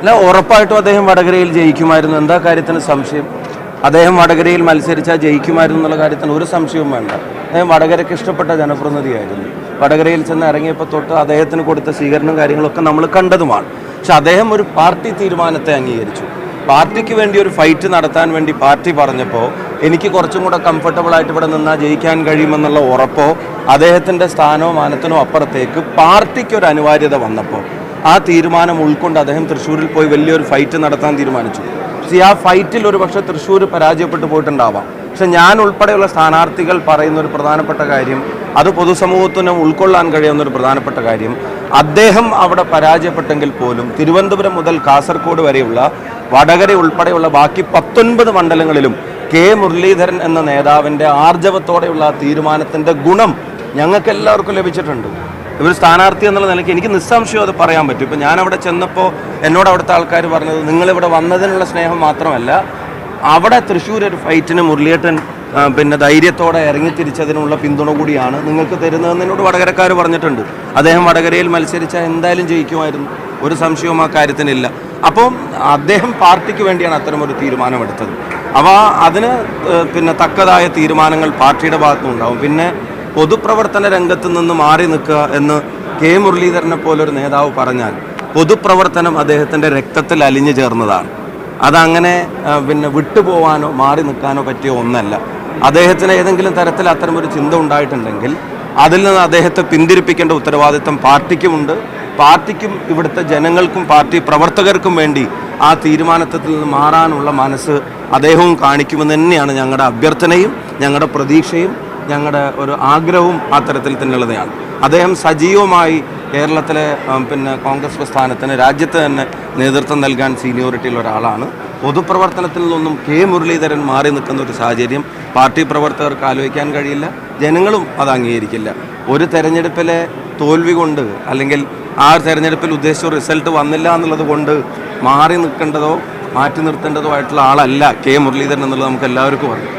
അല്ല, ഉറപ്പായിട്ടും അദ്ദേഹം വടകരയിൽ ജയിക്കുമായിരുന്നു. എന്താ കാര്യത്തിന് സംശയം? അദ്ദേഹം വടകരയിൽ മത്സരിച്ചാൽ ജയിക്കുമായിരുന്നു എന്നുള്ള കാര്യത്തിന് ഒരു സംശയവും വേണ്ട. അദ്ദേഹം വടകരയ്ക്ക് ഇഷ്ടപ്പെട്ട ജനപ്രതിനിധിയായിരുന്നു. വടകരയിൽ ചെന്ന് ഇറങ്ങിയപ്പോൾ തൊട്ട് അദ്ദേഹത്തിന് കൊടുത്ത സ്വീകരണവും കാര്യങ്ങളൊക്കെ നമ്മൾ കണ്ടതുമാണ്. പക്ഷെ അദ്ദേഹം ഒരു പാർട്ടി തീരുമാനത്തെ അംഗീകരിച്ചു. പാർട്ടിക്ക് വേണ്ടി ഒരു ഫൈറ്റ് നടത്താൻ വേണ്ടി പാർട്ടി പറഞ്ഞപ്പോൾ എനിക്ക് കുറച്ചും കൂടെ കംഫർട്ടബിളായിട്ട് ഇവിടെ നിന്നാൽ ജയിക്കാൻ കഴിയുമെന്നുള്ള ഉറപ്പോ അദ്ദേഹത്തിൻ്റെ സ്ഥാനോ മാനത്തിനോ അപ്പുറത്തേക്ക് പാർട്ടിക്കൊരു അനിവാര്യത വന്നപ്പോൾ ആ തീരുമാനം ഉൾക്കൊണ്ട് അദ്ദേഹം തൃശ്ശൂരിൽ പോയി വലിയൊരു ഫൈറ്റ് നടത്താൻ തീരുമാനിച്ചു. ആ ഫൈറ്റിൽ ഒരു പക്ഷേ തൃശ്ശൂർ പരാജയപ്പെട്ടു പോയിട്ടുണ്ടാവാം. പക്ഷെ ഞാൻ ഉൾപ്പെടെയുള്ള സ്ഥാനാർത്ഥികൾ പറയുന്ന ഒരു പ്രധാനപ്പെട്ട കാര്യം, അത് പൊതുസമൂഹത്തിനും ഉൾക്കൊള്ളാൻ കഴിയുന്ന ഒരു പ്രധാനപ്പെട്ട കാര്യം, അദ്ദേഹം അവിടെ പരാജയപ്പെട്ടെങ്കിൽ പോലും തിരുവനന്തപുരം മുതൽ കാസർഗോഡ് വരെയുള്ള വടകര ഉൾപ്പെടെയുള്ള ബാക്കി 19 മണ്ഡലങ്ങളിലും കെ മുരളീധരൻ എന്ന നേതാവിൻ്റെ ആർജവത്തോടെയുള്ള ആ തീരുമാനത്തിൻ്റെ ഗുണം ഞങ്ങൾക്കെല്ലാവർക്കും ലഭിച്ചിട്ടുണ്ട്. ഒരു സ്ഥാനാർത്ഥി എന്നുള്ള നിലയ്ക്ക് എനിക്ക് നിസ്സംശയം അത് പറയാൻ പറ്റും. ഇപ്പം ഞാനവിടെ ചെന്നപ്പോൾ എന്നോട് അവിടുത്തെ ആൾക്കാർ പറഞ്ഞത്, നിങ്ങളിവിടെ വന്നതിനുള്ള സ്നേഹം മാത്രമല്ല, അവിടെ തൃശ്ശൂർ ഒരു ഫൈറ്റിന് മുരളിയേട്ടൻ ധൈര്യത്തോടെ ഇറങ്ങിത്തിരിച്ചതിനുള്ള പിന്തുണ കൂടിയാണ് നിങ്ങൾക്ക് തരുന്നതെന്ന് എന്നോട് വടകരക്കാർ പറഞ്ഞിട്ടുണ്ട്. അദ്ദേഹം വടകരയിൽ മത്സരിച്ചാൽ എന്തായാലും ജയിക്കുമായിരുന്നു, ഒരു സംശയവും ആ കാര്യത്തിനില്ല. അപ്പം അദ്ദേഹം പാർട്ടിക്ക് വേണ്ടിയാണ് അത്തരമൊരു തീരുമാനമെടുത്തത്. അപ്പോൾ അതിന് തക്കതായ തീരുമാനങ്ങൾ പാർട്ടിയുടെ ഭാഗത്തുനിന്നുണ്ടാവും. പിന്നെ പൊതുപ്രവർത്തന രംഗത്ത് നിന്ന് മാറി നിൽക്കുക എന്ന് കെ മുരളീധരനെ പോലൊരു നേതാവ് പറഞ്ഞാൽ, പൊതുപ്രവർത്തനം അദ്ദേഹത്തിൻ്റെ രക്തത്തിൽ അലിഞ്ഞു ചേർന്നതാണ്. അതങ്ങനെ വിട്ടുപോകാനോ മാറി നിൽക്കാനോ പറ്റിയ ഒന്നല്ല. അദ്ദേഹത്തിന് ഏതെങ്കിലും തരത്തിൽ അത്തരമൊരു ചിന്ത ഉണ്ടായിട്ടുണ്ടെങ്കിൽ അതിൽ നിന്ന് അദ്ദേഹത്തെ പിന്തിരിപ്പിക്കേണ്ട ഉത്തരവാദിത്തം പാർട്ടിക്കുമുണ്ട്. പാർട്ടിക്കും ഇവിടുത്തെ ജനങ്ങൾക്കും പാർട്ടി പ്രവർത്തകർക്കും വേണ്ടി ആ തീരുമാനത്തിൽ നിന്ന് മാറാനുള്ള മനസ്സ് അദ്ദേഹവും കാണിക്കുമെന്ന് തന്നെയാണ് ഞങ്ങളുടെ അഭ്യർത്ഥനയും ഞങ്ങളുടെ പ്രതീക്ഷയും ഞങ്ങളുടെ ഒരു ആഗ്രഹവും ആ തരത്തിൽ തന്നെയുള്ളതാണ്. അദ്ദേഹം സജീവമായി കേരളത്തിലെ കോൺഗ്രസ് പ്രസ്ഥാനത്തിന് രാജ്യത്ത് തന്നെ നേതൃത്വം നൽകാൻ സീനിയോറിറ്റിയുള്ള ഒരാളാണ്. പൊതുപ്രവർത്തനത്തിൽ നിന്നും കെ മുരളീധരൻ മാറി നിൽക്കുന്ന ഒരു സാഹചര്യം പാർട്ടി പ്രവർത്തകർക്ക് ആലോചിക്കാൻ കഴിയില്ല, ജനങ്ങളും അത് അംഗീകരിക്കില്ല. ഒരു തെരഞ്ഞെടുപ്പിലെ തോൽവി കൊണ്ട് അല്ലെങ്കിൽ ആ തെരഞ്ഞെടുപ്പിൽ ഉദ്ദേശിച്ച റിസൾട്ട് വന്നില്ല എന്നുള്ളത് കൊണ്ട് മാറി നിൽക്കേണ്ടതോ മാറ്റി നിർത്തേണ്ടതോ ആയിട്ടുള്ള ആളല്ല കെ മുരളീധരൻ എന്നുള്ളത് നമുക്ക് എല്ലാവർക്കും അറിയാം.